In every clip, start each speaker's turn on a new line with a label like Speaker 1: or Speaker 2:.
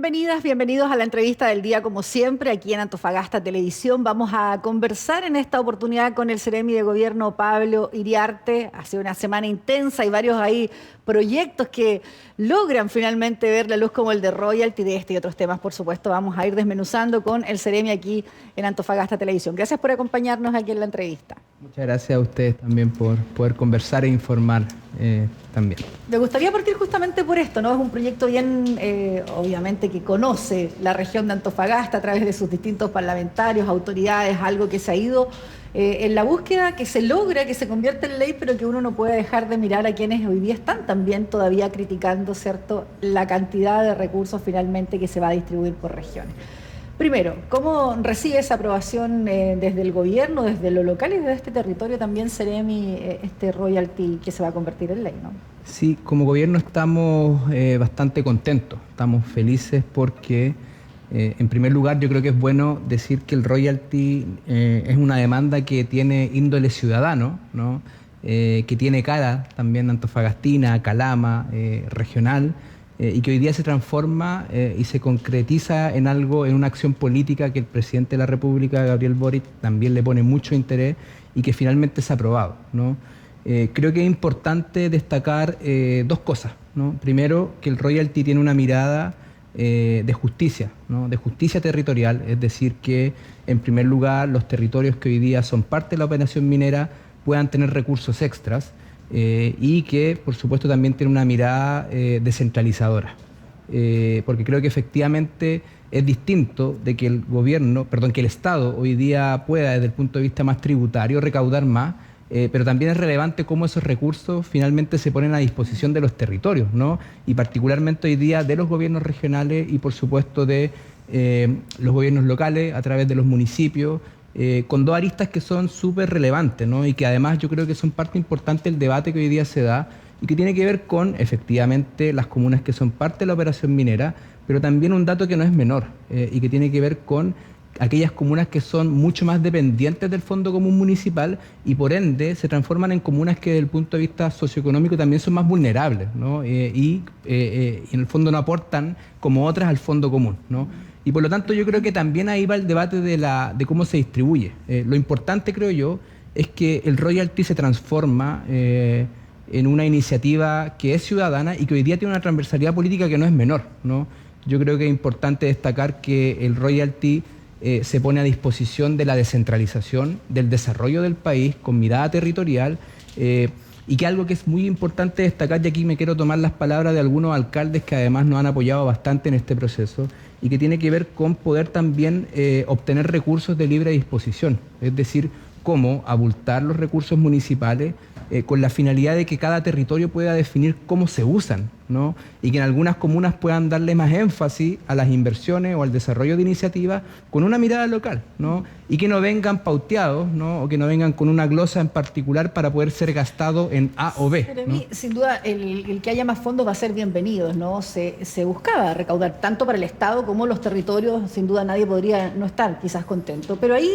Speaker 1: Bienvenidas, bienvenidos a la entrevista del día, como siempre, aquí en Antofagasta Televisión. Vamos a conversar en esta oportunidad con el Seremi de Gobierno, Pablo Iriarte. Hace una semana intensa y varios ahí proyectos que logran finalmente ver la luz, como el de royalty, de este y otros temas, por supuesto, vamos a ir desmenuzando con el Seremi aquí en Antofagasta Televisión. Gracias por acompañarnos aquí en la entrevista.
Speaker 2: Muchas gracias a ustedes también por poder conversar e informar también.
Speaker 1: Me gustaría partir justamente por esto, ¿no? Es un proyecto bien, obviamente, que conoce la región de Antofagasta a través de sus distintos parlamentarios, autoridades, algo que se ha ido en la búsqueda, que se logra, que se convierte en ley, pero que uno no puede dejar de mirar a quienes hoy día están también todavía criticando, ¿cierto?, la cantidad de recursos finalmente que se va a distribuir por regiones. Primero, ¿cómo recibe esa aprobación desde el gobierno, desde lo local y desde este territorio también, Seremi, este royalty que se va a convertir en ley, ¿no?
Speaker 2: Sí, como gobierno estamos bastante contentos, estamos felices porque, en primer lugar, yo creo que es bueno decir que el royalty es una demanda que tiene índole ciudadano, ¿no? Que tiene cara también antofagastina, calama, regional, y que hoy día se transforma y se concretiza en algo, en una acción política que el presidente de la República, Gabriel Boric, también le pone mucho interés y que finalmente se ha aprobado, ¿no? Creo que es importante destacar dos cosas, ¿no? Primero, que el royalty tiene una mirada de justicia, ¿no? De justicia territorial, es decir, que en primer lugar los territorios que hoy día son parte de la operación minera puedan tener recursos extras, y que por supuesto también tiene una mirada descentralizadora, porque creo que efectivamente es distinto de que el gobierno, perdón, que el Estado hoy día pueda desde el punto de vista más tributario recaudar más, pero también es relevante cómo esos recursos finalmente se ponen a disposición de los territorios, ¿no? Y particularmente hoy día de los gobiernos regionales y por supuesto de los gobiernos locales a través de los municipios, con dos aristas que son súper relevantes, ¿no? Y que además yo creo que son parte importante del debate que hoy día se da y que tiene que ver con, efectivamente, las comunas que son parte de la operación minera, pero también un dato que no es menor y que tiene que ver con aquellas comunas que son mucho más dependientes del Fondo Común Municipal y por ende se transforman en comunas que desde el punto de vista socioeconómico también son más vulnerables, ¿no? Y en el fondo no aportan como otras al Fondo Común, ¿no? Y por lo tanto yo creo que también ahí va el debate de cómo se distribuye. Lo importante, creo yo, es que el royalty se transforma en una iniciativa que es ciudadana y que hoy día tiene una transversalidad política que no es menor, ¿no? Yo creo que es importante destacar que el royalty se pone a disposición de la descentralización, del desarrollo del país con mirada territorial, y que algo que es muy importante destacar, y aquí me quiero tomar las palabras de algunos alcaldes que además nos han apoyado bastante en este proceso, y que tiene que ver con poder también obtener recursos de libre disposición, es decir, cómo abultar los recursos municipales con la finalidad de que cada territorio pueda definir cómo se usan, ¿no? Y que en algunas comunas puedan darle más énfasis a las inversiones o al desarrollo de iniciativas con una mirada local, ¿no? Y que no vengan pauteados, ¿no? O que no vengan con una glosa en particular para poder ser gastado en A o B,
Speaker 1: Para
Speaker 2: ¿no?
Speaker 1: mí, sin duda, el que haya más fondos va a ser bienvenido, ¿no? Se buscaba recaudar tanto para el Estado como los territorios, sin duda nadie podría no estar quizás contento. Pero ahí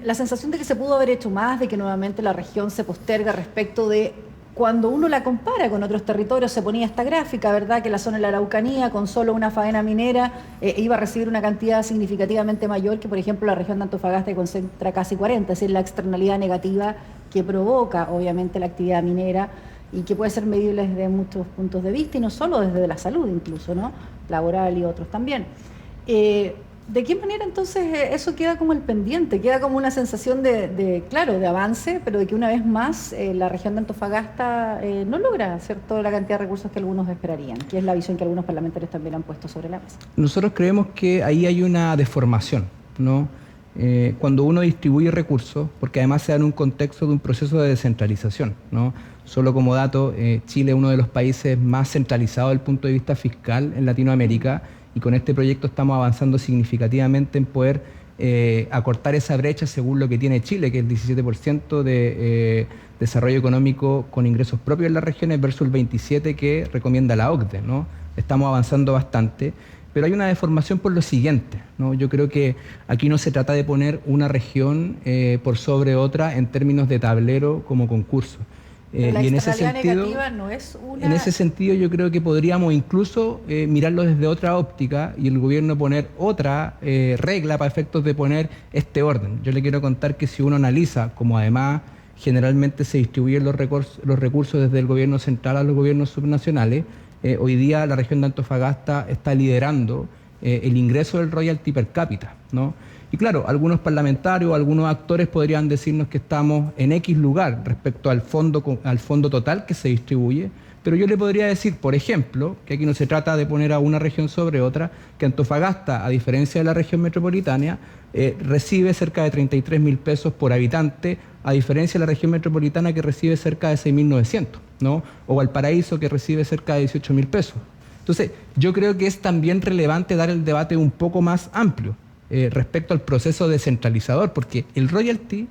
Speaker 1: la sensación de que se pudo haber hecho más, de que nuevamente la región se posterga respecto de cuando uno la compara con otros territorios. Se ponía esta gráfica, ¿verdad?, que la zona de la Araucanía, con solo una faena minera, iba a recibir una cantidad significativamente mayor que, por ejemplo, la región de Antofagasta, que concentra casi 40, es decir, la externalidad negativa que provoca, obviamente, la actividad minera y que puede ser medible desde muchos puntos de vista y no solo desde la salud incluso, ¿no?, laboral y otros también. ¿De qué manera entonces eso queda como el pendiente? Queda como una sensación claro, de avance, pero de que una vez más la región de Antofagasta no logra hacer toda la cantidad de recursos que algunos esperarían, que es la visión que algunos parlamentarios también han puesto sobre la mesa.
Speaker 2: Nosotros creemos que ahí hay una deformación, ¿no? Cuando uno distribuye recursos, porque además se da en un contexto de un proceso de descentralización, ¿no? Solo como dato, Chile es uno de los países más centralizados desde el punto de vista fiscal en Latinoamérica, y con este proyecto estamos avanzando significativamente en poder acortar esa brecha según lo que tiene Chile, que es el 17% de desarrollo económico con ingresos propios en las regiones versus el 27% que recomienda la OCDE, ¿no? Estamos avanzando bastante, pero hay una deformación por lo siguiente, ¿no? Yo creo que aquí no se trata de poner una región por sobre otra en términos de tablero como concurso.
Speaker 1: La
Speaker 2: y en ese
Speaker 1: externalidad
Speaker 2: sentido,
Speaker 1: negativa no es una...
Speaker 2: en ese sentido yo creo que podríamos incluso mirarlo desde otra óptica y el gobierno poner otra regla para efectos de poner este orden. Yo le quiero contar que si uno analiza, como además generalmente se distribuyen los recursos desde el gobierno central a los gobiernos subnacionales, hoy día la región de Antofagasta está liderando el ingreso del royalty per cápita, ¿no? Y claro, algunos parlamentarios, algunos actores podrían decirnos que estamos en X lugar respecto al fondo total que se distribuye, pero yo le podría decir, por ejemplo, que aquí no se trata de poner a una región sobre otra, que Antofagasta, a diferencia de la región metropolitana, recibe cerca de 33.000 pesos por habitante, a diferencia de la región metropolitana que recibe cerca de 6.900, ¿no? O Valparaíso que recibe cerca de 18.000 pesos. Entonces, yo creo que es también relevante dar el debate un poco más amplio respecto al proceso descentralizador, porque el royalty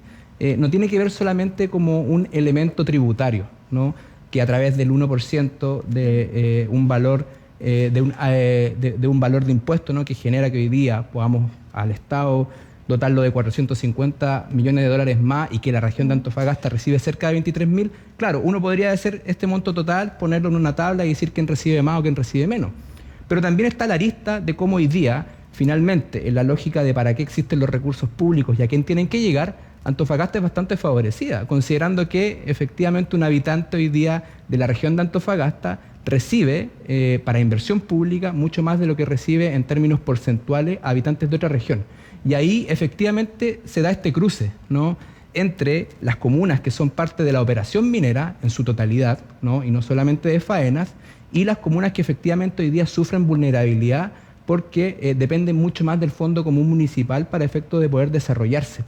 Speaker 2: no tiene que ver solamente como un elemento tributario, ¿no? Que a través del 1% de un valor de un valor de impuesto, ¿no? Que genera que hoy día podamos al Estado dotarlo de 450 millones de dólares más y que la región de Antofagasta recibe cerca de 23.000, claro, uno podría hacer este monto total, ponerlo en una tabla y decir quién recibe más o quién recibe menos. Pero también está la arista de cómo hoy día, finalmente, en la lógica de para qué existen los recursos públicos y a quién tienen que llegar, Antofagasta es bastante favorecida, considerando que efectivamente un habitante hoy día de la región de Antofagasta recibe para inversión pública mucho más de lo que recibe en términos porcentuales a habitantes de otra región. Y ahí efectivamente se da este cruce, ¿no? Entre las comunas que son parte de la operación minera en su totalidad, ¿no? Y no solamente de faenas, y las comunas que efectivamente hoy día sufren vulnerabilidad porque dependen mucho más del Fondo Común Municipal para efecto de poder desarrollarse.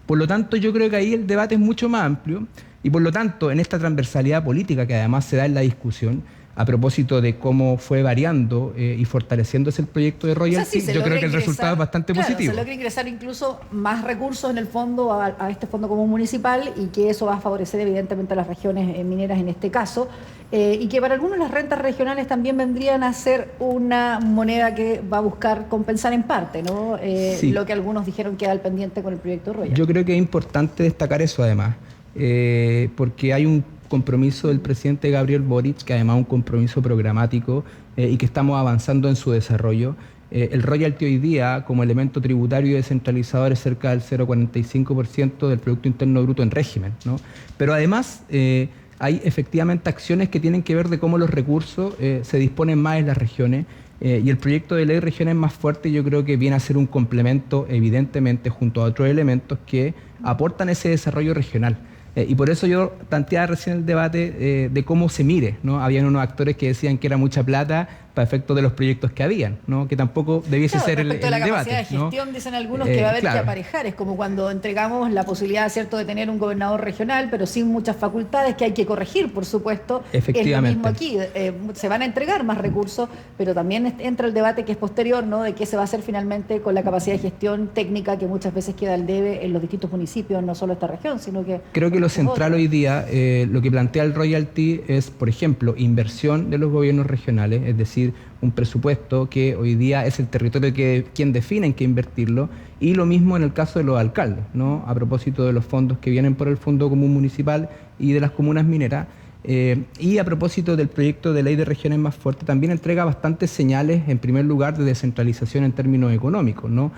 Speaker 2: Por lo tanto, yo creo que ahí el debate es mucho más amplio y por lo tanto, en esta transversalidad política que además se da en la discusión, a propósito de cómo fue variando y fortaleciéndose el proyecto de royalty, yo creo que el resultado es bastante positivo.
Speaker 1: Se logra ingresar incluso más recursos en el fondo a este Fondo Común Municipal y que eso va a favorecer evidentemente a las regiones mineras en este caso, y que para algunos las rentas regionales también vendrían a ser una moneda que va a buscar compensar en parte, ¿no? Sí. Lo que algunos dijeron queda al pendiente con el proyecto de royalty.
Speaker 2: Yo creo que es importante destacar eso además, porque hay un compromiso del presidente Gabriel Boric, que además es un compromiso programático y que estamos avanzando en su desarrollo. El royalty hoy día, como elemento tributario y descentralizador, es cerca del 0,45% del Producto Interno Bruto en régimen, ¿no? Pero además hay efectivamente acciones que tienen que ver de cómo los recursos se disponen más en las regiones y el proyecto de ley Regiones Más Fuertes yo creo que viene a ser un complemento evidentemente junto a otros elementos que aportan ese desarrollo regional. Y por eso yo planteaba recién el debate de cómo se mire, ¿no? Habían unos actores que decían que era mucha plata para efectos de los proyectos que habían, ¿no? Que tampoco debiese ser el debate.
Speaker 1: Respecto a la capacidad de gestión, ¿no? Dicen algunos que va a haber que aparejar. Es como cuando entregamos la posibilidad, ¿cierto?, de tener un gobernador regional, pero sin muchas facultades que hay que corregir, por supuesto.
Speaker 2: Efectivamente.
Speaker 1: Es lo mismo aquí. Se van a entregar más recursos, pero también entra el debate que es posterior, ¿no?, de qué se va a hacer finalmente con la capacidad de gestión técnica que muchas veces queda al debe en los distintos municipios, no solo esta región, sino que...
Speaker 2: Creo que lo central hoy día, lo que plantea el royalty es, por ejemplo, inversión de los gobiernos regionales, es decir, un presupuesto que hoy día es el territorio quien define en qué invertirlo, y lo mismo en el caso de los alcaldes, ¿no? A propósito de los fondos que vienen por el Fondo Común Municipal y de las comunas mineras, y a propósito del proyecto de ley de regiones más fuerte, también entrega bastantes señales, en primer lugar, de descentralización en términos económicos, ¿no?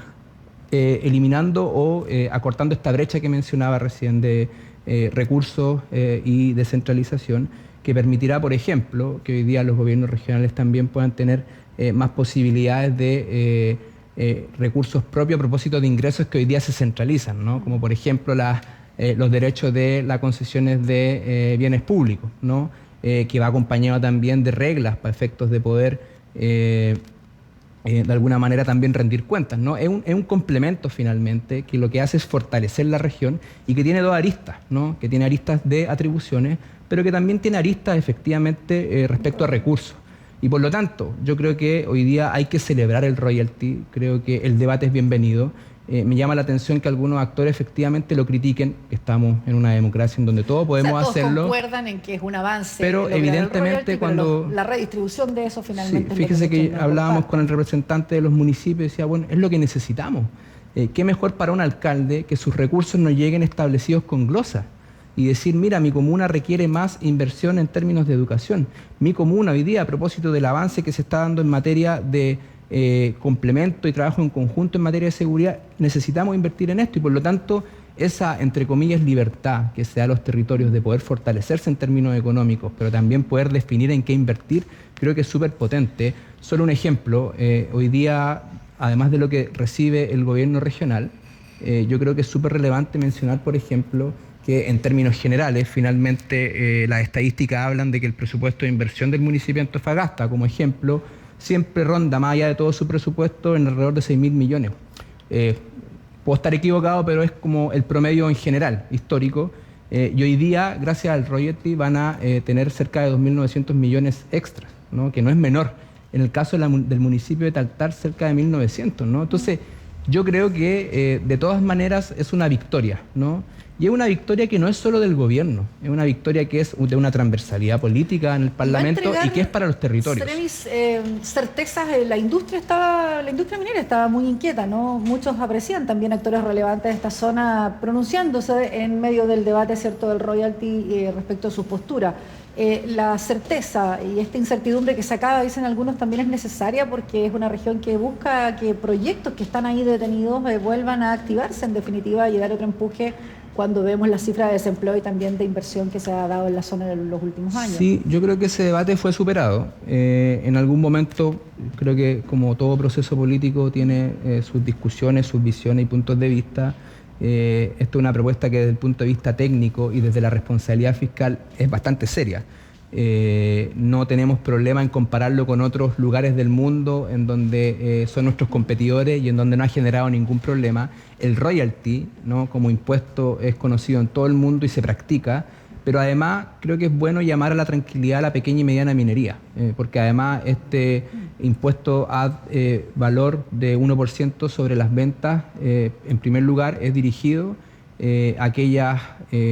Speaker 2: Eliminando o acortando esta brecha que mencionaba recién de recursos y descentralización, que permitirá, por ejemplo, que hoy día los gobiernos regionales también puedan tener más posibilidades de recursos propios a propósito de ingresos que hoy día se centralizan, ¿no? Como por ejemplo los derechos de las concesiones de bienes públicos, ¿no? Que va acompañado también de reglas para efectos de poder de alguna manera también rendir cuentas, ¿no? Es un complemento finalmente que lo que hace es fortalecer la región y que tiene dos aristas, ¿no? Que tiene aristas de atribuciones, pero que también tiene aristas efectivamente respecto a recursos. Y por lo tanto, yo creo que hoy día hay que celebrar el royalty, creo que el debate es bienvenido. Me llama la atención que algunos actores efectivamente lo critiquen, que estamos en una democracia en donde todos podemos hacerlo.
Speaker 1: Todos concuerdan en que es un avance.
Speaker 2: Pero evidentemente cuando...
Speaker 1: la redistribución de eso finalmente...
Speaker 2: Sí, fíjese que hablábamos con el representante de los municipios y decía, bueno, es lo que necesitamos. ¿Qué mejor para un alcalde que sus recursos no lleguen establecidos con glosa? y decir, mira, mi comuna requiere más inversión en términos de educación. Mi comuna hoy día, a propósito del avance que se está dando en materia de complemento y trabajo en conjunto en materia de seguridad, necesitamos invertir en esto y por lo tanto esa, entre comillas, libertad que se da a los territorios de poder fortalecerse en términos económicos, pero también poder definir en qué invertir, creo que es súper potente. Solo un ejemplo, hoy día, además de lo que recibe el gobierno regional, yo creo que es súper relevante mencionar, por ejemplo, que en términos generales, finalmente, las estadísticas hablan de que el presupuesto de inversión del municipio de Antofagasta, como ejemplo, siempre ronda, más allá de todo su presupuesto, en alrededor de 6.000 millones. Puedo estar equivocado, pero es como el promedio en general, histórico. Y hoy día, gracias al royalty, van a tener cerca de 2.900 millones extras, ¿no? Que no es menor. En el caso del municipio de Taltar, cerca de 1.900, ¿no? Entonces, yo creo que de todas maneras es una victoria, ¿no? Y es una victoria que no es solo del gobierno, es una victoria que es de una transversalidad política en el Parlamento y que es para los territorios.
Speaker 1: Ceremis, certezas, la industria minera estaba muy inquieta, ¿no? Muchos aprecian también actores relevantes de esta zona pronunciándose en medio del debate, ¿cierto?, del royalty respecto a su postura. La certeza y esta incertidumbre que se acaba, dicen algunos, también es necesaria porque es una región que busca que proyectos que están ahí detenidos vuelvan a activarse, en definitiva, y dar otro empuje cuando vemos la cifra de desempleo y también de inversión que se ha dado en la zona en los últimos años.
Speaker 2: Sí, yo creo que ese debate fue superado. En algún momento, creo que como todo proceso político tiene sus discusiones, sus visiones y puntos de vista. Esto es una propuesta que desde el punto de vista técnico y desde la responsabilidad fiscal es bastante seria. No tenemos problema en compararlo con otros lugares del mundo en donde son nuestros competidores y en donde no ha generado ningún problema. El royalty, ¿no?, como impuesto es conocido en todo el mundo y se practica, pero además creo que es bueno llamar a la tranquilidad a la pequeña y mediana minería, porque además este impuesto a valor de 1% sobre las ventas, en primer lugar, es dirigido a aquellas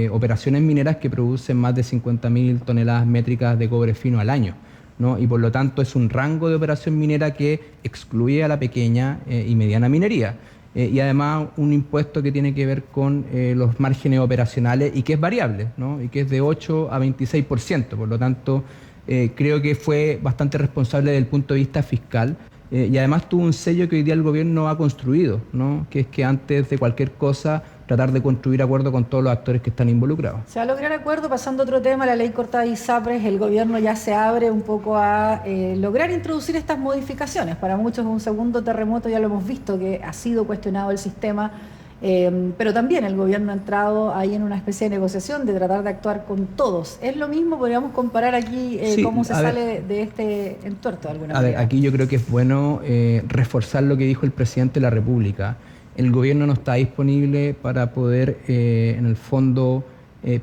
Speaker 2: operaciones mineras que producen más de 50.000 toneladas métricas de cobre fino al año, ¿no? Y por lo tanto es un rango de operación minera que excluye a la pequeña y mediana minería. Y además un impuesto que tiene que ver con los márgenes operacionales y que es variable, ¿no? Y que es de 8 a 26%. Por lo tanto, creo que fue bastante responsable desde el punto de vista fiscal. Y además tuvo un sello que hoy día el gobierno ha construido, ¿no? Que es que antes de cualquier cosa tratar de construir acuerdo con todos los actores que están involucrados.
Speaker 1: Se va a lograr acuerdo. Pasando a otro tema, la ley corta de ISAPRES, el gobierno ya se abre un poco a lograr introducir estas modificaciones. Para muchos es un segundo terremoto, ya lo hemos visto, que ha sido cuestionado el sistema, pero también el gobierno ha entrado ahí en una especie de negociación de tratar de actuar con todos. ¿Es lo mismo? Podríamos comparar aquí sí, cómo se sale de este entuerto de alguna manera.
Speaker 2: Aquí yo creo que es bueno reforzar lo que dijo el presidente de la República. El gobierno no está disponible para poder, en el fondo,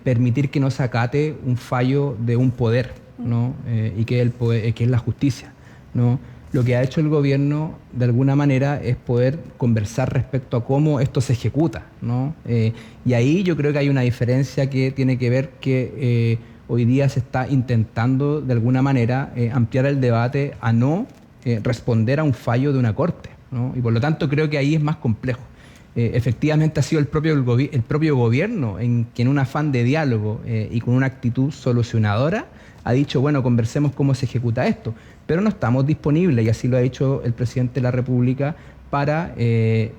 Speaker 2: permitir que no se acate un fallo de un poder, ¿no? Y que es la justicia, ¿no? Lo que ha hecho el gobierno, de alguna manera, es poder conversar respecto a cómo esto se ejecuta, ¿no? Y ahí yo creo que hay una diferencia que tiene que ver que hoy día se está intentando, de alguna manera, ampliar el debate a no responder a un fallo de una corte, ¿no? Y por lo tanto creo que ahí es más complejo. Efectivamente ha sido el propio gobierno que en un afán de diálogo y con una actitud solucionadora ha dicho, bueno, conversemos cómo se ejecuta esto, pero no estamos disponibles, y así lo ha dicho el presidente de la República, para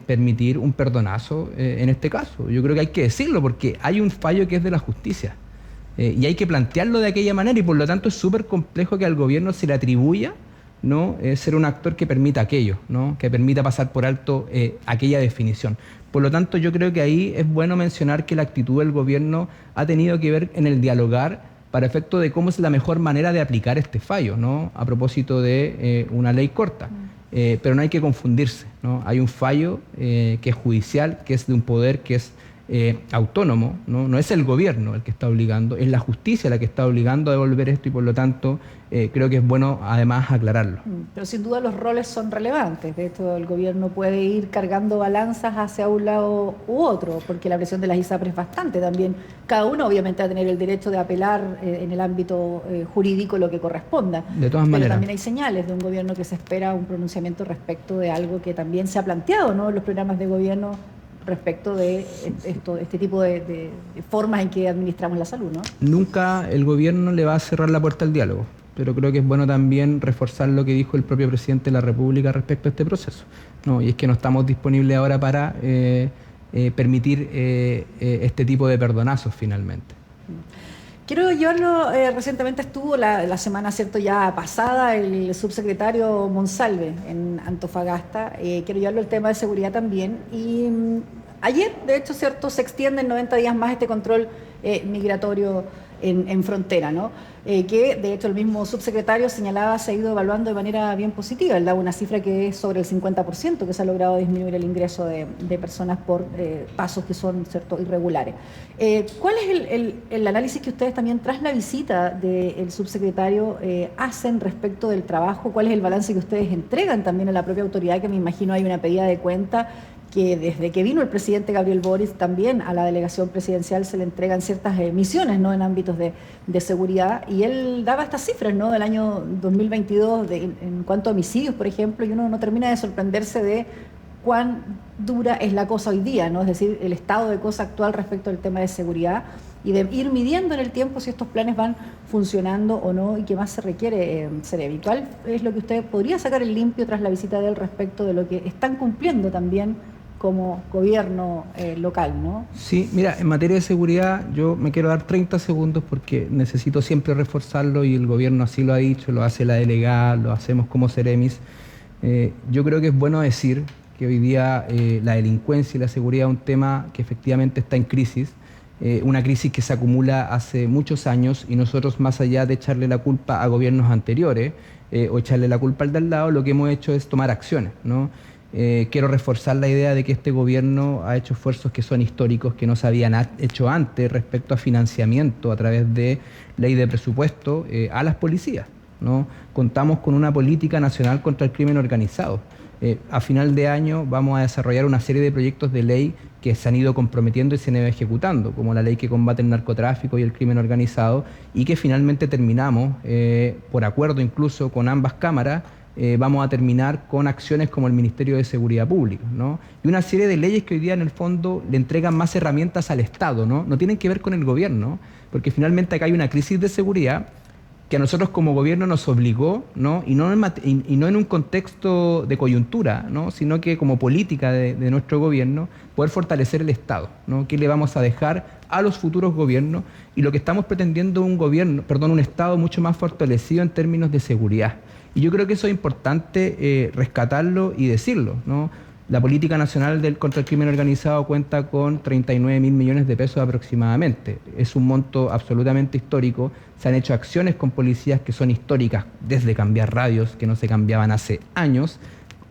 Speaker 2: permitir un perdonazo en este caso. Yo creo que hay que decirlo porque hay un fallo que es de la justicia y hay que plantearlo de aquella manera, y por lo tanto es súper complejo que al gobierno se le atribuya, ¿no?, ser un actor que permita aquello, ¿no?, que permita pasar por alto aquella definición. Por lo tanto, yo creo que ahí es bueno mencionar que la actitud del gobierno ha tenido que ver en el dialogar para efecto de cómo es la mejor manera de aplicar este fallo, ¿no?, a propósito de una ley corta. Pero no hay que confundirse, ¿no? Hay un fallo que es judicial, que es de un poder que es autónomo, ¿no? No es el gobierno el que está obligando, es la justicia la que está obligando a devolver esto, y por lo tanto creo que es bueno además aclararlo.
Speaker 1: Pero sin duda los roles son relevantes. De hecho, el gobierno puede ir cargando balanzas hacia un lado u otro, porque la presión de las ISAPRES es bastante también. Cada uno obviamente va a tener el derecho de apelar en el ámbito jurídico lo que corresponda.
Speaker 2: De todas maneras.
Speaker 1: Pero también hay señales de un gobierno que se espera un pronunciamiento respecto de algo que también se ha planteado, ¿no?, en los programas de gobierno respecto de este tipo de formas en que administramos la salud, ¿no?
Speaker 2: Nunca el gobierno le va a cerrar la puerta al diálogo, pero creo que es bueno también reforzar lo que dijo el propio presidente de la República respecto a este proceso, ¿no? Y es que no estamos disponibles ahora para permitir este tipo de perdonazos finalmente.
Speaker 1: Quiero llevarlo, recientemente estuvo la semana, ¿cierto?, ya pasada, el subsecretario Monsalve en Antofagasta. Quiero llevarlo al tema de seguridad también. Y ayer, de hecho, ¿cierto?, se extiende en 90 días más este control migratorio en frontera, ¿no? Que de hecho el mismo subsecretario señalaba se ha ido evaluando de manera bien positiva. Él daba una cifra que es sobre el 50% que se ha logrado disminuir el ingreso de personas por pasos que son, ¿cierto?, irregulares. ¿Cuál es el análisis que ustedes también tras la visita del subsecretario hacen respecto del trabajo? ¿Cuál es el balance que ustedes entregan también a la propia autoridad, que me imagino hay una pedida de cuenta que desde que vino el presidente Gabriel Boric también a la delegación presidencial se le entregan ciertas misiones, ¿no?, en ámbitos de seguridad, y él daba estas cifras, ¿no?, del año 2022 en cuanto a homicidios, por ejemplo, y uno no termina de sorprenderse de cuán dura es la cosa hoy día, ¿no? Es decir, el estado de cosa actual respecto al tema de seguridad, y de ir midiendo en el tiempo si estos planes van funcionando o no y qué más se requiere ser habitual. ¿Es lo que usted podría sacar el limpio tras la visita de él respecto de lo que están cumpliendo también como gobierno local, ¿no?
Speaker 2: Sí, mira, en materia de seguridad yo me quiero dar 30 segundos porque necesito siempre reforzarlo y el gobierno así lo ha dicho, lo hace la delegada, lo hacemos como Ceremis. Yo creo que es bueno decir que hoy día la delincuencia y la seguridad es un tema que efectivamente está en crisis, una crisis que se acumula hace muchos años y nosotros, más allá de echarle la culpa a gobiernos anteriores o echarle la culpa al de al lado, lo que hemos hecho es tomar acciones, ¿no? Quiero reforzar la idea de que este gobierno ha hecho esfuerzos que son históricos, que no se habían hecho antes respecto a financiamiento a través de ley de presupuesto a las policías, ¿no? Contamos con una política nacional contra el crimen organizado. A final de año vamos a desarrollar una serie de proyectos de ley que se han ido comprometiendo y se han ido ejecutando, como la ley que combate el narcotráfico y el crimen organizado, y que finalmente terminamos, por acuerdo incluso con ambas cámaras, vamos a terminar con acciones como el Ministerio de Seguridad Pública, ¿no? Y una serie de leyes que hoy día en el fondo le entregan más herramientas al Estado, ¿no? No tienen que ver con el gobierno, porque finalmente acá hay una crisis de seguridad que a nosotros como gobierno nos obligó, ¿no? Y no en un contexto de coyuntura, ¿no?, sino que como política de nuestro gobierno, poder fortalecer el Estado, ¿no? ¿Qué le vamos a dejar a los futuros gobiernos? Y lo que estamos pretendiendo es un Estado mucho más fortalecido en términos de seguridad. Y yo creo que eso es importante rescatarlo y decirlo, ¿no? La política nacional contra el crimen organizado cuenta con 39.000 millones de pesos aproximadamente. Es un monto absolutamente histórico. Se han hecho acciones con policías que son históricas, desde cambiar radios que no se cambiaban hace años,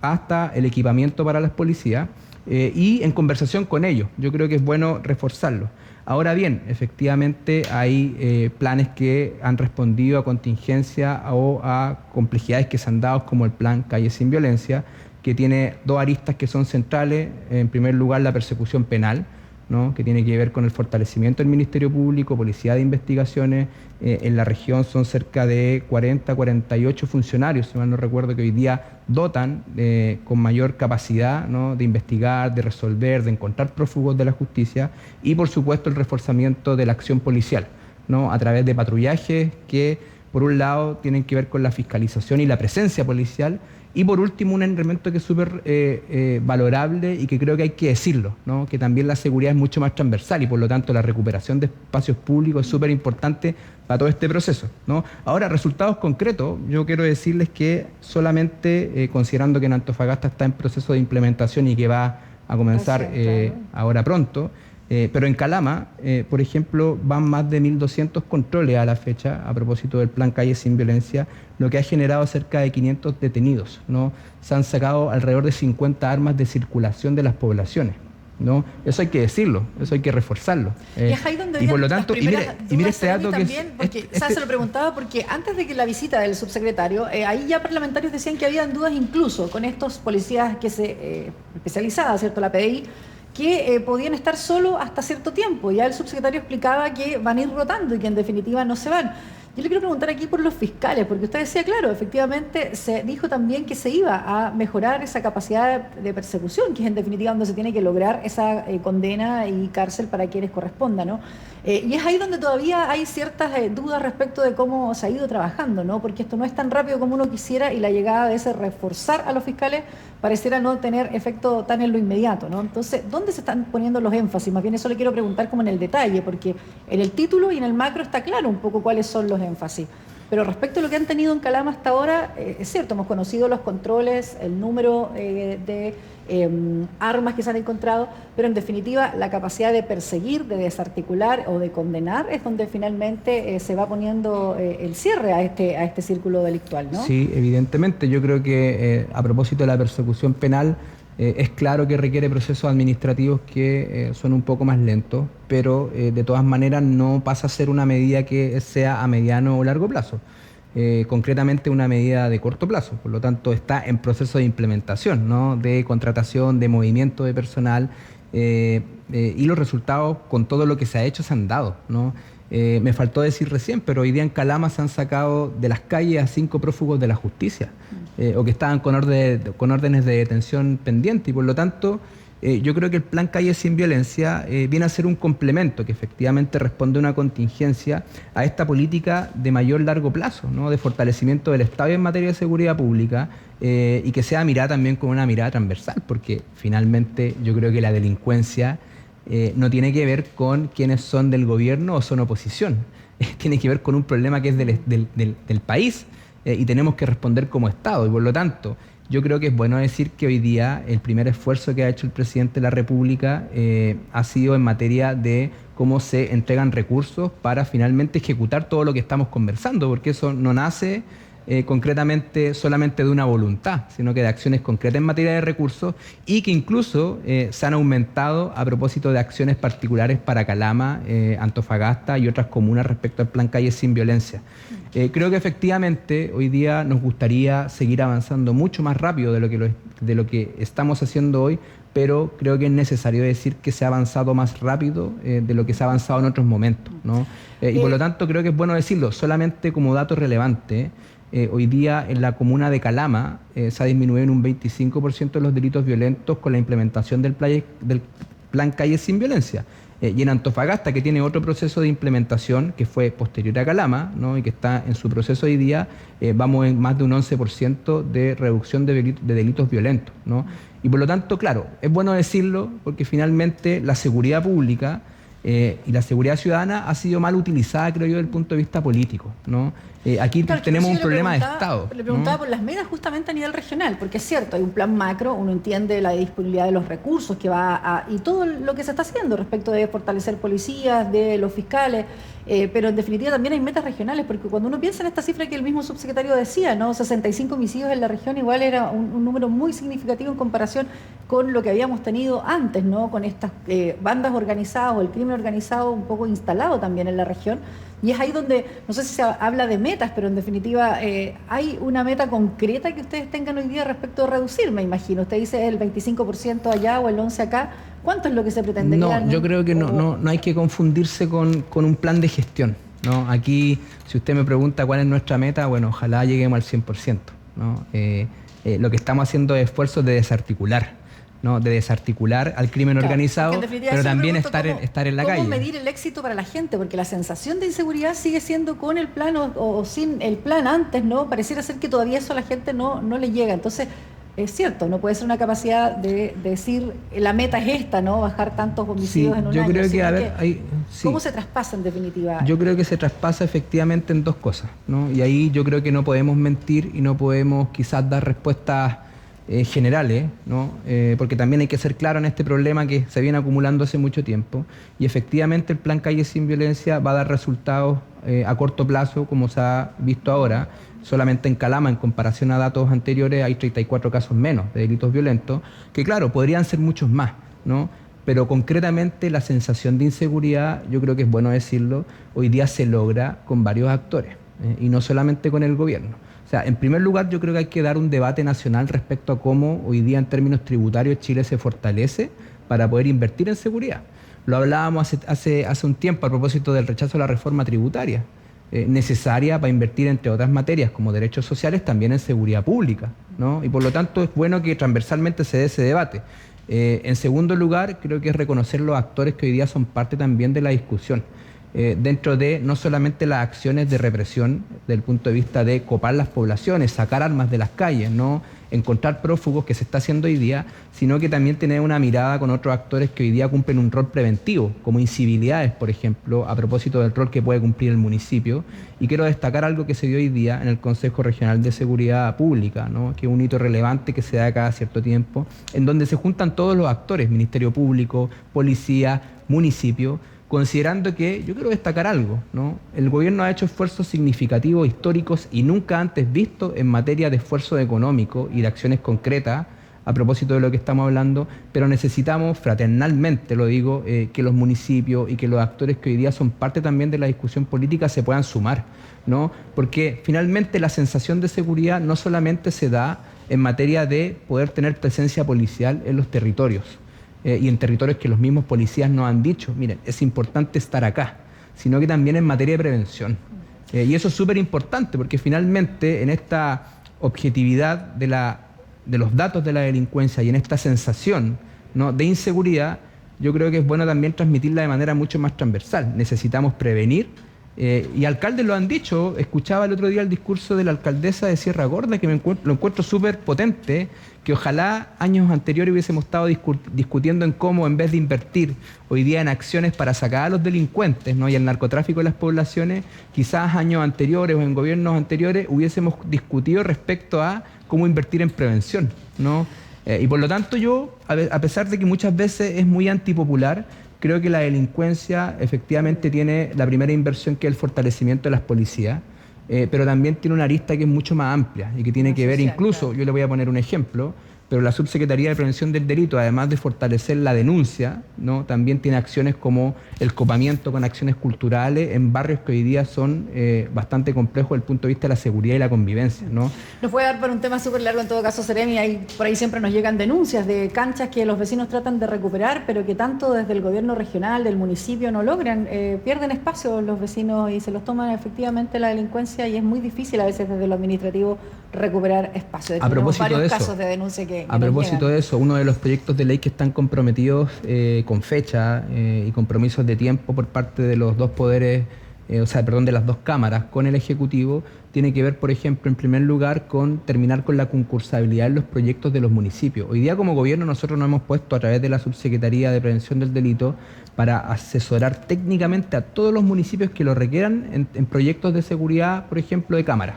Speaker 2: hasta el equipamiento para las policías, y en conversación con ellos. Yo creo que es bueno reforzarlo. Ahora bien, efectivamente hay planes que han respondido a contingencia o a complejidades que se han dado, como el plan Calle Sin Violencia, que tiene dos aristas que son centrales. En primer lugar, la persecución penal, ¿no?, que tiene que ver con el fortalecimiento del Ministerio Público, Policía de Investigaciones. En la región son cerca de 48 funcionarios, si mal no recuerdo, que hoy día dotan con mayor capacidad, ¿no?, de investigar, de resolver, de encontrar prófugos de la justicia, y por supuesto el reforzamiento de la acción policial, ¿no?, a través de patrullajes que por un lado tienen que ver con la fiscalización y la presencia policial, y por último un elemento que es súper valorable y que creo que hay que decirlo, ¿no?, que también la seguridad es mucho más transversal y por lo tanto la recuperación de espacios públicos es súper importante para todo este proceso, ¿no? Ahora, resultados concretos, yo quiero decirles que solamente considerando que en Antofagasta está en proceso de implementación y que va a comenzar ahora pronto, pero en Calama, por ejemplo, van más de 1.200 controles a la fecha a propósito del plan Calle Sin Violencia, lo que ha generado cerca de 500 detenidos, ¿no? Se han sacado alrededor de 50 armas de circulación de las poblaciones, ¿no? Eso hay que decirlo, eso hay que reforzarlo.
Speaker 1: Y por lo tanto, y mire este dato que también, porque se lo preguntaba porque antes de que la visita del subsecretario, ahí ya parlamentarios decían que habían dudas incluso con estos policías que se especializadas, ¿cierto?, la PDI, que podían estar solo hasta cierto tiempo. Ya el subsecretario explicaba que van a ir rotando y que en definitiva no se van. Yo le quiero preguntar aquí por los fiscales, porque usted decía, claro, efectivamente se dijo también que se iba a mejorar esa capacidad de persecución, que es en definitiva donde se tiene que lograr esa condena y cárcel para quienes corresponda, ¿no? Y es ahí donde todavía hay ciertas dudas respecto de cómo se ha ido trabajando, ¿no? Porque esto no es tan rápido como uno quisiera y la llegada de ese reforzar a los fiscales pareciera no tener efecto tan en lo inmediato, ¿no? Entonces, ¿dónde se están poniendo los énfasis? Más bien eso le quiero preguntar como en el detalle, porque en el título y en el macro está claro un poco cuáles son los énfasis. Pero respecto a lo que han tenido en Calama hasta ahora, es cierto, hemos conocido los controles, el número de armas que se han encontrado, pero en definitiva la capacidad de perseguir, de desarticular o de condenar es donde finalmente se va poniendo el cierre a este círculo delictual, ¿no?
Speaker 2: Sí, evidentemente. Yo creo que a propósito de la persecución penal, es claro que requiere procesos administrativos que son un poco más lentos, pero de todas maneras no pasa a ser una medida que sea a mediano o largo plazo. Concretamente una medida de corto plazo, por lo tanto está en proceso de implementación, ¿no? De contratación, de movimiento de personal, y los resultados con todo lo que se ha hecho se han dado, ¿no? Me faltó decir recién, pero hoy día en Calama se han sacado de las calles a 5 prófugos de la justicia, o que estaban con órdenes de detención pendientes, y por lo tanto yo creo que el Plan Calle Sin Violencia viene a ser un complemento que efectivamente responde a una contingencia a esta política de mayor largo plazo, ¿no? De fortalecimiento del Estado en materia de seguridad pública, y que sea mirada también con una mirada transversal, porque finalmente yo creo que la delincuencia no tiene que ver con quienes son del gobierno o son oposición, tiene que ver con un problema que es del país, y tenemos que responder como Estado, y por lo tanto yo creo que es bueno decir que hoy día el primer esfuerzo que ha hecho el presidente de la República ha sido en materia de cómo se entregan recursos para finalmente ejecutar todo lo que estamos conversando, porque eso no nace concretamente solamente de una voluntad, sino que de acciones concretas en materia de recursos, y que incluso se han aumentado a propósito de acciones particulares para Calama, Antofagasta y otras comunas respecto al Plan Calle Sin Violencia. Creo que efectivamente hoy día nos gustaría seguir avanzando mucho más rápido de lo que estamos haciendo hoy, pero creo que es necesario decir que se ha avanzado más rápido de lo que se ha avanzado en otros momentos, ¿no? Y por lo tanto creo que es bueno decirlo, solamente como dato relevante. Hoy día en la comuna de Calama se ha disminuido en un 25% los delitos violentos con la implementación del Plan Calle Sin Violencia. Y en Antofagasta, que tiene otro proceso de implementación que fue posterior a Calama, ¿no? Y que está en su proceso hoy día, vamos en más de un 11% de reducción de delitos violentos, ¿no? Y por lo tanto, claro, es bueno decirlo porque finalmente la seguridad pública y la seguridad ciudadana ha sido mal utilizada, creo yo, desde el punto de vista político, ¿no? Aquí claro, tenemos un problema de Estado.
Speaker 1: Le preguntaba, ¿no?, por las metas justamente a nivel regional, porque es cierto, hay un plan macro, uno entiende la disponibilidad de los recursos que y todo lo que se está haciendo respecto de fortalecer policías, de los fiscales, pero en definitiva también hay metas regionales, porque cuando uno piensa en esta cifra que el mismo subsecretario decía, ¿no? 65 homicidios en la región igual era un número muy significativo en comparación con lo que habíamos tenido antes, ¿no? Con estas bandas organizadas o el crimen organizado un poco instalado también en la región. Y es ahí donde, no sé si se habla de metas, pero en definitiva hay una meta concreta que ustedes tengan hoy día respecto de reducir, me imagino. Usted dice el 25% allá o el 11% acá. ¿Cuánto es lo que se pretendería?
Speaker 2: No, yo creo que no hay que confundirse con un plan de gestión, ¿no? Aquí, si usted me pregunta cuál es nuestra meta, bueno, ojalá lleguemos al 100%, ¿no? Lo que estamos haciendo es esfuerzos de desarticular, ¿no? De desarticular al crimen organizado, pero también estar en la calle.
Speaker 1: ¿Cómo medir el éxito para la gente? Porque la sensación de inseguridad sigue siendo con el plan o sin el plan antes, ¿no? Pareciera ser que todavía eso a la gente no le llega. Entonces, es cierto, no puede ser una capacidad de decir la meta es esta, ¿no? Bajar tantos homicidios en un año.
Speaker 2: Yo creo que,
Speaker 1: ¿cómo se traspasa en definitiva?
Speaker 2: Yo creo que se traspasa efectivamente en dos cosas, ¿no? Y ahí yo creo que no podemos mentir y no podemos quizás dar respuestas generales, ¿no? Porque también hay que ser claro en este problema que se viene acumulando hace mucho tiempo, y efectivamente el Plan Calle Sin Violencia va a dar resultados a corto plazo, como se ha visto ahora. Solamente en Calama, en comparación a datos anteriores, hay 34 casos menos de delitos violentos, que claro, podrían ser muchos más, ¿no? Pero concretamente la sensación de inseguridad, yo creo que es bueno decirlo, hoy día se logra con varios actores, y no solamente con el gobierno. O sea, en primer lugar, yo creo que hay que dar un debate nacional respecto a cómo hoy día en términos tributarios Chile se fortalece para poder invertir en seguridad. Lo hablábamos hace un tiempo a propósito del rechazo a la reforma tributaria. necesaria para invertir, entre otras materias, como derechos sociales, también en seguridad pública, ¿no? Y por lo tanto es bueno que transversalmente se dé ese debate. En segundo lugar, creo que es reconocer los actores que hoy día son parte también de la discusión. Dentro de no solamente las acciones de represión, desde el punto de vista de copar las poblaciones, sacar armas de las calles, no encontrar prófugos, que se está haciendo hoy día, sino que también tener una mirada con otros actores que hoy día cumplen un rol preventivo, como incivilidades, por ejemplo, a propósito del rol que puede cumplir el municipio. Y quiero destacar algo que se dio hoy día en el Consejo Regional de Seguridad Pública, ¿no? Que es un hito relevante que se da cada cierto tiempo, en donde se juntan todos los actores, Ministerio Público, Policía, municipio, considerando que, yo quiero destacar algo, ¿no? El gobierno ha hecho esfuerzos significativos, históricos y nunca antes vistos en materia de esfuerzo económico y de acciones concretas, a propósito de lo que estamos hablando, pero necesitamos, fraternalmente lo digo, que los municipios y que los actores que hoy día son parte también de la discusión política se puedan sumar, ¿no? Porque finalmente la sensación de seguridad no solamente se da en materia de poder tener presencia policial en los territorios, y en territorios que los mismos policías nos han dicho, miren, es importante estar acá, sino que también en materia de prevención. Y eso es súper importante porque finalmente en esta objetividad de los datos de la delincuencia y en esta sensación, ¿no?, de inseguridad, yo creo que es bueno también transmitirla de manera mucho más transversal. Necesitamos prevenir, y alcaldes lo han dicho. Escuchaba el otro día el discurso de la alcaldesa de Sierra Gorda, que lo encuentro súper potente, que ojalá años anteriores hubiésemos estado discutiendo en cómo, en vez de invertir hoy día en acciones para sacar a los delincuentes, ¿no?, y el narcotráfico de las poblaciones, quizás años anteriores o en gobiernos anteriores hubiésemos discutido respecto a cómo invertir en prevención, ¿no? Y por lo tanto yo, a pesar de que muchas veces es muy antipopular, creo que la delincuencia efectivamente tiene la primera inversión, que es el fortalecimiento de las policías, pero también tiene una arista que es mucho más amplia y que tiene que ver incluso, yo le voy a poner un ejemplo, pero la Subsecretaría de Prevención del Delito, además de fortalecer la denuncia, ¿no?, también tiene acciones como el copamiento con acciones culturales en barrios que hoy día son bastante complejos desde el punto de vista de la seguridad y la convivencia, ¿no?
Speaker 1: Nos puede dar para un tema súper largo en todo caso, Seremi. Por ahí siempre nos llegan denuncias de canchas que los vecinos tratan de recuperar, pero que tanto desde el gobierno regional, del municipio, no logran. Pierden espacio los vecinos y se los toman efectivamente la delincuencia, y es muy difícil a veces desde lo administrativo recuperar espacio.
Speaker 2: A propósito
Speaker 1: varios
Speaker 2: de eso,
Speaker 1: casos de denuncia que
Speaker 2: a propósito de eso, uno de los proyectos de ley que están comprometidos con fecha y compromisos de tiempo por parte de los dos poderes, de las dos cámaras con el Ejecutivo, tiene que ver, por ejemplo, en primer lugar, con terminar con la concursabilidad en los proyectos de los municipios. Hoy día, como gobierno, nosotros nos hemos puesto a través de la Subsecretaría de Prevención del Delito para asesorar técnicamente a todos los municipios que lo requieran en proyectos de seguridad, por ejemplo, de cámaras.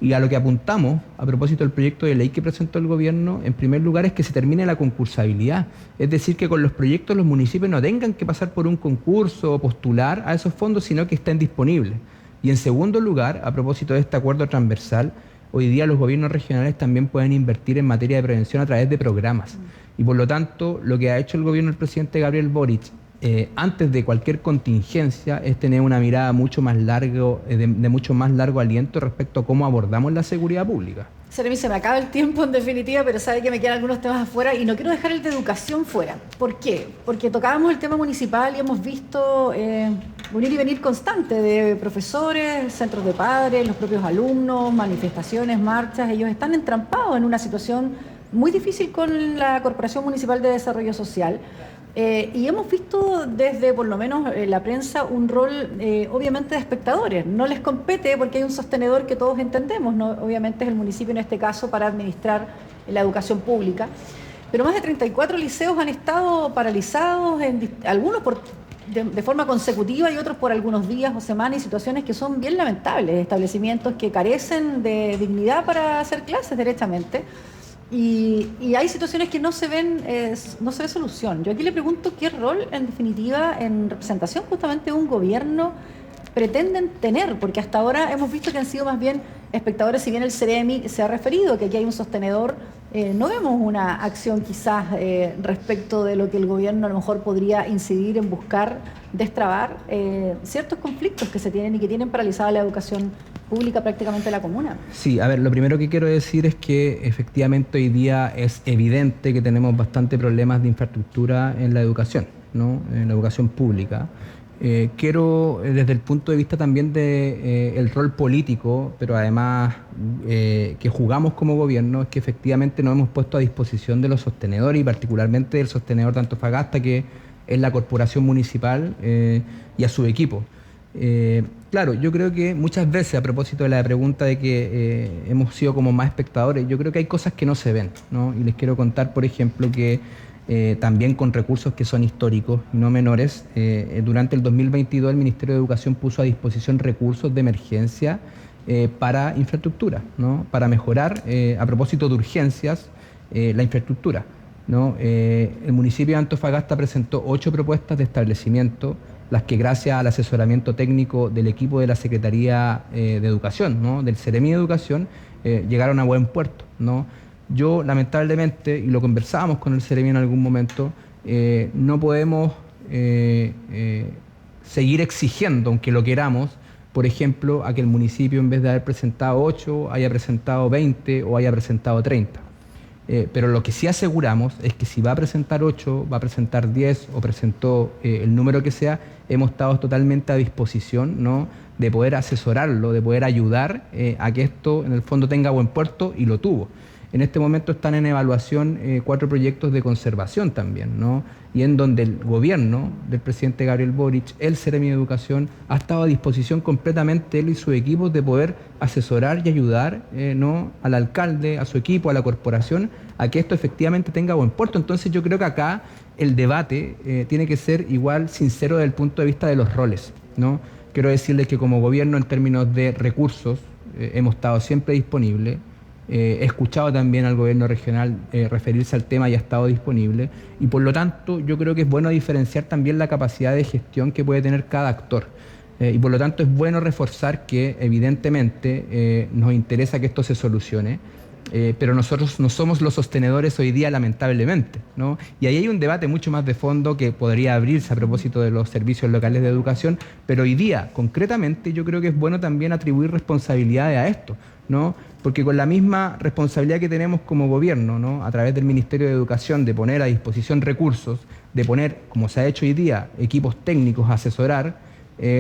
Speaker 2: Y a lo que apuntamos, a propósito del proyecto de ley que presentó el gobierno, en primer lugar es que se termine la concursabilidad. Es decir, que con los proyectos los municipios no tengan que pasar por un concurso o postular a esos fondos, sino que estén disponibles. Y en segundo lugar, a propósito de este acuerdo transversal, hoy día los gobiernos regionales también pueden invertir en materia de prevención a través de programas. Y por lo tanto, lo que ha hecho el gobierno del presidente Gabriel Boric, antes de cualquier contingencia, es tener una mirada mucho más largo, de mucho más largo aliento respecto a cómo abordamos la seguridad pública.
Speaker 1: Seremi, se me acaba el tiempo en definitiva, pero sabe que me quedan algunos temas afuera y no quiero dejar el de educación fuera. ¿Por qué? Porque tocábamos el tema municipal y hemos visto un ir y venir constante de profesores, centros de padres, los propios alumnos, manifestaciones, marchas. Ellos están entrampados en una situación muy difícil con la Corporación Municipal de Desarrollo Social. Y hemos visto desde, por lo menos, la prensa, un rol obviamente de espectadores. No les compete porque hay un sostenedor que todos entendemos, ¿no? Obviamente es el municipio en este caso para administrar la educación pública. Pero más de 34 liceos han estado paralizados, algunos de forma consecutiva y otros por algunos días o semanas, y situaciones que son bien lamentables, establecimientos que carecen de dignidad para hacer clases derechamente. Y hay situaciones que no se ve solución. Yo aquí le pregunto qué rol, en definitiva, en representación justamente de un gobierno pretenden tener, porque hasta ahora hemos visto que han sido más bien espectadores. Si bien el Ceremi se ha referido que aquí hay un sostenedor, no vemos una acción quizás respecto de lo que el gobierno a lo mejor podría incidir en buscar destrabar ciertos conflictos que se tienen y que tienen paralizada la educación pública prácticamente la comuna.
Speaker 2: Sí, a ver, lo primero que quiero decir es que efectivamente hoy día es evidente que tenemos bastante problemas de infraestructura en la educación, ¿no?, en la educación pública. Quiero, desde el punto de vista también de el rol político, pero además que jugamos como gobierno, es que efectivamente nos hemos puesto a disposición de los sostenedores y particularmente del sostenedor de Antofagasta, que es la corporación municipal, y a su equipo. Claro, yo creo que muchas veces, a propósito de la pregunta de que hemos sido como más espectadores, yo creo que hay cosas que no se ven, ¿no? Y les quiero contar, por ejemplo, que también con recursos que son históricos y no menores, durante el 2022 el Ministerio de Educación puso a disposición recursos de emergencia para infraestructura, ¿no? Para mejorar, a propósito de urgencias, la infraestructura, ¿no? El municipio de Antofagasta presentó 8 propuestas de establecimiento, las que gracias al asesoramiento técnico del equipo de la Secretaría de Educación, ¿no? Del Ceremi de Educación, llegaron a buen puerto, ¿no? Yo, lamentablemente, y lo conversábamos con el Ceremi en algún momento, no podemos seguir exigiendo, aunque lo queramos, por ejemplo, a que el municipio, en vez de haber presentado 8, haya presentado 20 o haya presentado 30. Pero lo que sí aseguramos es que si va a presentar 8, va a presentar 10 o presentó el número que sea, hemos estado totalmente a disposición, ¿no?, de poder asesorarlo, de poder ayudar a que esto en el fondo tenga buen puerto, y lo tuvo. En este momento están en evaluación 4 proyectos de conservación también, ¿no? Y en donde el gobierno del presidente Gabriel Boric, el Ceremi de Educación, ha estado a disposición completamente, él y su equipo, de poder asesorar y ayudar, ¿no?, al alcalde, a su equipo, a la corporación, a que esto efectivamente tenga buen puerto. Entonces yo creo que acá el debate tiene que ser igual sincero desde el punto de vista de los roles, ¿no? Quiero decirles que como gobierno, en términos de recursos, hemos estado siempre disponibles. He escuchado también al gobierno regional referirse al tema y ha estado disponible, y por lo tanto yo creo que es bueno diferenciar también la capacidad de gestión que puede tener cada actor, y por lo tanto es bueno reforzar que evidentemente nos interesa que esto se solucione, pero nosotros no somos los sostenedores hoy día, lamentablemente, ¿no? Y ahí hay un debate mucho más de fondo que podría abrirse a propósito de los servicios locales de educación, pero hoy día, concretamente, yo creo que es bueno también atribuir responsabilidades a esto, ¿no? Porque con la misma responsabilidad que tenemos como gobierno, ¿no?, a través del Ministerio de Educación, de poner a disposición recursos, de poner, como se ha hecho hoy día, equipos técnicos a asesorar,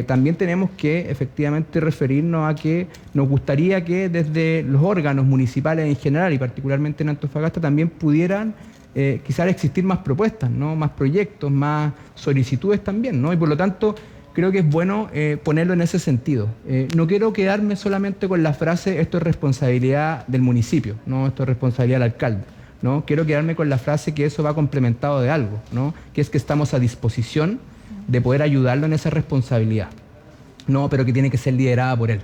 Speaker 2: también tenemos que efectivamente referirnos a que nos gustaría que desde los órganos municipales en general, y particularmente en Antofagasta, también pudieran quizás existir más propuestas, ¿no?, más proyectos, más solicitudes también, ¿no? Y por lo tanto creo que es bueno ponerlo en ese sentido. No quiero quedarme solamente con la frase esto es responsabilidad del municipio, ¿no?, esto es responsabilidad del alcalde, ¿no? Quiero quedarme con la frase que eso va complementado de algo, ¿no?, que es que estamos a disposición de poder ayudarlo en esa responsabilidad, ¿no?, pero que tiene que ser liderada por él.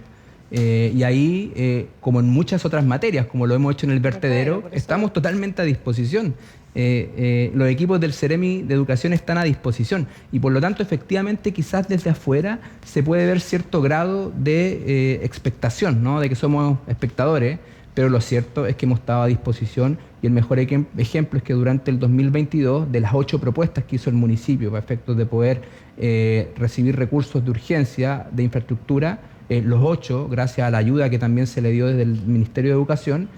Speaker 2: Y ahí, como en muchas otras materias, como lo hemos hecho en el vertedero, estamos totalmente a disposición. Los equipos del Ceremi de Educación están a disposición, y por lo tanto efectivamente quizás desde afuera se puede ver cierto grado de expectación, ¿no?, de que somos espectadores, pero lo cierto es que hemos estado a disposición, y el mejor ejemplo es que durante el 2022, de las 8 propuestas que hizo el municipio para efectos de poder recibir recursos de urgencia de infraestructura, los 8, gracias a la ayuda que también se le dio desde el Ministerio de Educación,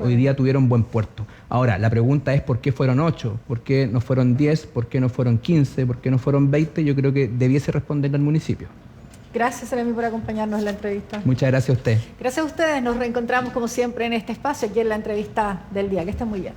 Speaker 2: hoy día tuvieron buen puerto. Ahora, la pregunta es ¿por qué fueron 8? ¿Por qué no fueron 10? ¿Por qué no fueron 15? ¿Por qué no fueron 20? Yo creo que debiese responderle al municipio.
Speaker 1: Gracias, Ceremi, por acompañarnos en la entrevista.
Speaker 2: Muchas gracias a usted.
Speaker 1: Gracias a ustedes. Nos reencontramos como siempre en este espacio, aquí en la entrevista del día. Que estén muy bien.